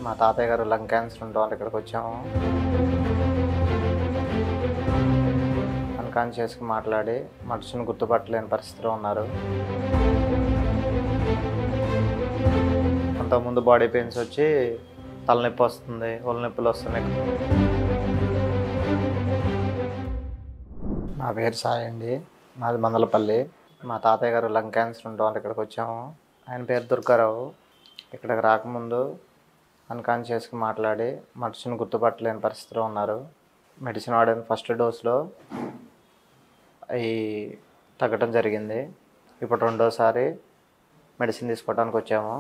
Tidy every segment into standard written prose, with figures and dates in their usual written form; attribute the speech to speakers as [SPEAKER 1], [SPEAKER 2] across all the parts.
[SPEAKER 1] మా తాతయ్య గారు లంగ్ క్యాన్సర్ ఉండడం వల్ల ఇక్కడికి వచ్చాము. అన్‌కాన్షియస్‌గా మాట్లాడి మనిషిని గుర్తుపట్టలేని పరిస్థితిలో ఉన్నారు. అంతకుముందు బాడీ పెయిన్స్ వచ్చి తలనొప్పి వస్తుంది, ఒళ్ళు నొప్పులు వస్తున్నాయి. నా పేరు సాయి అండి. మాది మందలపల్లి. మా తాతయ్య గారు లంగ్ క్యాన్సర్ ఉండడం వల్ల ఇక్కడికి వచ్చాము. ఆయన పేరు దుర్గారావు. ఇక్కడికి రాకముందు అన్‌కాన్షియస్‌గా మాట్లాడి మనిషిని గుర్తుపట్టలేని పరిస్థితిలో ఉన్నారు. మెడిసిన్ వాడిన ఫస్ట్ డోస్‌లో అయి తగ్గటం జరిగింది. ఇప్పుడు రెండోసారి మెడిసిన్ తీసుకోవడానికి వచ్చాము.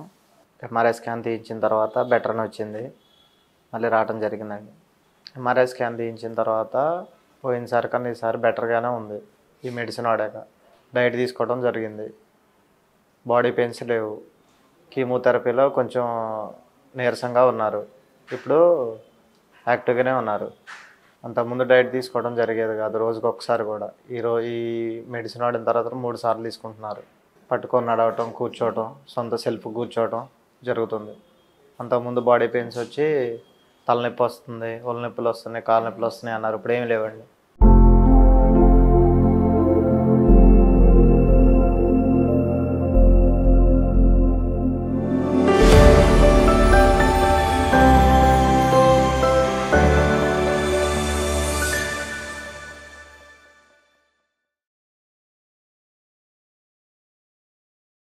[SPEAKER 1] ఎంఆర్ఐ స్కాన్ తీయించిన తర్వాత బెటర్ అని వచ్చింది. మళ్ళీ రావటం జరిగిందండి. ఎంఆర్ఐ స్కాన్ తీయించిన తర్వాత పోయినసారి కన్నా ఈసారి బెటర్‌గానే ఉంది. ఈ మెడిసిన్ వాడాక. డైట్ తీసుకోవడం జరిగింది. బాడీ పెయిన్స్ లేవు. కీమోథెరపీలో కొంచెం నీరసంగా ఉన్నారు. ఇప్పుడు యాక్టివ్‌గానే ఉన్నారు. అంతకుముందు డైట్ తీసుకోవడం జరిగేది కాదు. రోజుకి ఒకసారి కూడా. ఈ మెడిసిన్ వాడిన తర్వాత 3 సార్లు తీసుకుంటున్నారు. పట్టుకొని నడవటం, కూర్చోవటం, సొంత సెల్ఫ్ కూర్చోవటం జరుగుతుంది. అంతకుముందు బాడీ పెయిన్స్ వచ్చి తలనొప్పి వస్తుంది, ఒళ్ళు నొప్పులు వస్తున్నాయి, కాళ్ళ నొప్పులు వస్తున్నాయి అన్నారు. ఇప్పుడు ఏమి లేవండి.